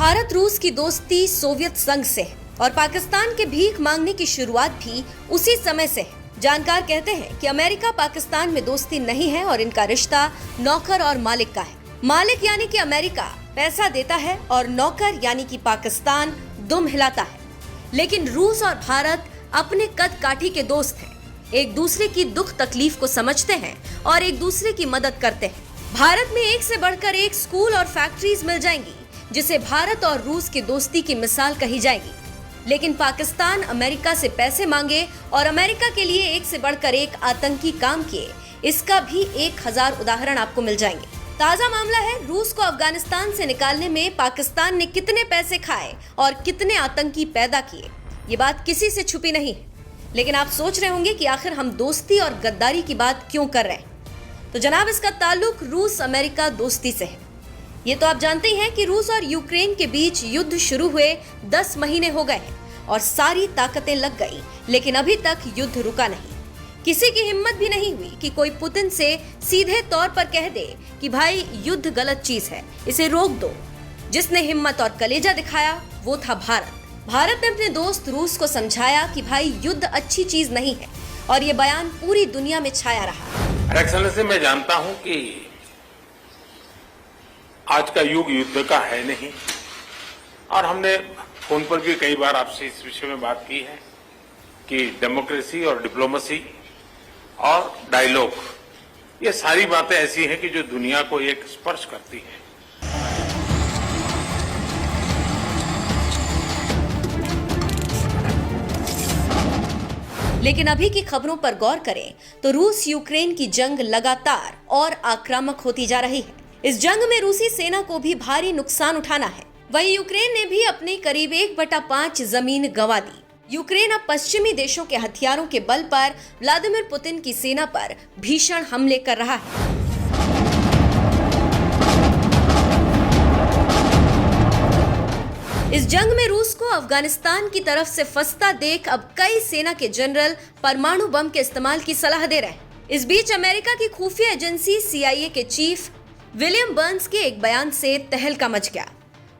भारत रूस की दोस्ती सोवियत संघ से है और पाकिस्तान के भीख मांगने की शुरुआत भी उसी समय से है। जानकार कहते हैं कि अमेरिका पाकिस्तान में दोस्ती नहीं है और इनका रिश्ता नौकर और मालिक का है। मालिक यानी कि अमेरिका पैसा देता है और नौकर यानी कि पाकिस्तान दुम हिलाता है। लेकिन रूस और भारत अपने कद काठी के दोस्त हैं, एक दूसरे की दुख तकलीफ को समझते हैं और एक दूसरे की मदद करते हैं। भारत में एक से बढ़कर एक स्कूल और फैक्ट्रीज मिल जाएंगी, जिसे भारत और रूस की दोस्ती की मिसाल कही जाएगी। लेकिन पाकिस्तान अमेरिका से पैसे मांगे और अमेरिका के लिए एक से बढ़कर एक आतंकी काम किए, इसका भी 1000 उदाहरण आपको मिल जाएंगे। ताजा मामला है, रूस को अफगानिस्तान से निकालने में पाकिस्तान ने कितने पैसे खाए और कितने आतंकी पैदा किए, ये बात किसी से छुपी नहीं है। लेकिन आप सोच रहे होंगे कि आखिर हम दोस्ती और गद्दारी की बात क्यों कर रहे हैं। तो जनाब, इसका ताल्लुक रूस अमेरिका दोस्ती से है। ये तो आप जानते ही हैं कि रूस और यूक्रेन के बीच युद्ध शुरू हुए 10 महीने हो गए हैं और सारी ताकतें लग गई, लेकिन अभी तक युद्ध रुका नहीं। किसी की हिम्मत भी नहीं हुई कि कोई पुतिन से सीधे तौर पर कह दे कि भाई युद्ध गलत चीज है, इसे रोक दो। जिसने हिम्मत और कलेजा दिखाया वो था भारत। भारत ने अपने दोस्त रूस को समझाया कि भाई युद्ध अच्छी चीज नहीं है और ये बयान पूरी दुनिया में छाया रहा। एक्सेलेंसी, मैं जानता हूं कि आज का युग युद्ध का है नहीं, और हमने फोन पर भी कई बार आपसे इस विषय में बात की है कि डेमोक्रेसी और डिप्लोमेसी और डायलॉग, ये सारी बातें ऐसी हैं कि जो दुनिया को एक स्पर्श करती है। लेकिन अभी की खबरों पर गौर करें तो रूस यूक्रेन की जंग लगातार और आक्रामक होती जा रही है। इस जंग में रूसी सेना को भी भारी नुकसान उठाना है। वहीं यूक्रेन ने भी अपनी करीब 1/5 जमीन गंवा दी। यूक्रेन अब पश्चिमी देशों के हथियारों के बल पर व्लादिमीर पुतिन की सेना पर भीषण हमले कर रहा है। इस जंग में रूस को अफगानिस्तान की तरफ से फंसता देख अब कई सेना के जनरल परमाणु बम के इस्तेमाल की सलाह दे रहे हैं। इस बीच अमेरिका की खुफिया एजेंसी CIA के चीफ विलियम बर्न्स के एक बयान से तहलका मच गया।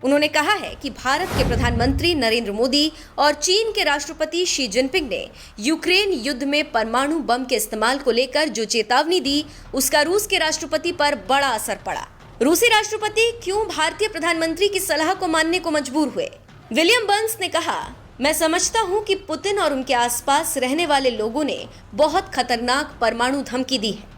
उन्होंने कहा है कि भारत के प्रधानमंत्री नरेंद्र मोदी और चीन के राष्ट्रपति शी जिनपिंग ने यूक्रेन युद्ध में परमाणु बम के इस्तेमाल को लेकर जो चेतावनी दी, उसका रूस के राष्ट्रपति पर बड़ा असर पड़ा। रूसी राष्ट्रपति क्यों भारतीय प्रधानमंत्री की सलाह को मानने को मजबूर हुए? विलियम बर्न्स ने कहा, मैं समझता हूं कि पुतिन और उनके आसपास रहने वाले लोगों ने बहुत खतरनाक परमाणु धमकी दी है।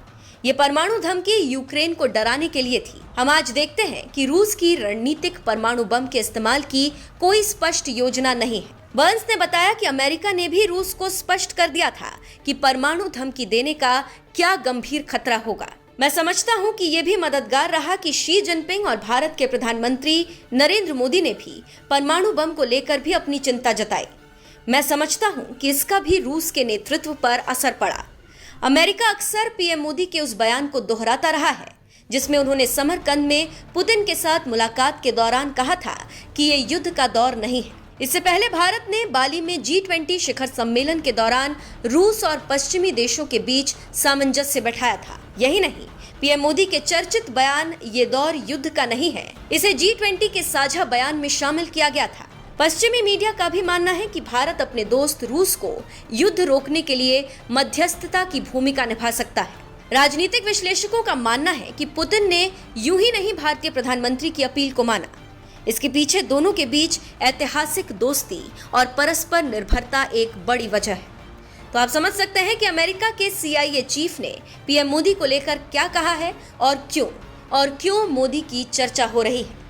ये परमाणु धमकी यूक्रेन को डराने के लिए थी। हम आज देखते हैं कि रूस की रणनीतिक परमाणु बम के इस्तेमाल की कोई स्पष्ट योजना नहीं है। बर्न्स ने बताया कि अमेरिका ने भी रूस को स्पष्ट कर दिया था कि परमाणु धमकी देने का क्या गंभीर खतरा होगा। मैं समझता हूं कि ये भी मददगार रहा कि शी जिनपिंग और भारत के प्रधानमंत्री नरेंद्र मोदी ने भी परमाणु बम को लेकर भी अपनी चिंता जताई। मैं समझता हूं कि इसका भी रूस के नेतृत्व पर असर पड़ा। अमेरिका अक्सर PM मोदी के उस बयान को दोहराता रहा है जिसमें उन्होंने समरकंद में पुतिन के साथ मुलाकात के दौरान कहा था कि ये युद्ध का दौर नहीं है। इससे पहले भारत ने बाली में G20 शिखर सम्मेलन के दौरान रूस और पश्चिमी देशों के बीच सामंजस्य बैठाया था। यही नहीं, PM मोदी के चर्चित बयान ये दौर युद्ध का नहीं है, इसे G20 के साझा बयान में शामिल किया गया था। पश्चिमी मीडिया का भी मानना है कि भारत अपने दोस्त रूस को युद्ध रोकने के लिए मध्यस्थता की भूमिका निभा सकता है। राजनीतिक विश्लेषकों का मानना है कि पुतिन ने यूं ही नहीं भारतीय प्रधानमंत्री की अपील को माना। इसके पीछे दोनों के बीच ऐतिहासिक दोस्ती और परस्पर निर्भरता एक बड़ी वजह है। तो आप समझ सकते हैं कि अमेरिका के CIA चीफ ने PM मोदी को लेकर क्या कहा है और क्यों मोदी की चर्चा हो रही है।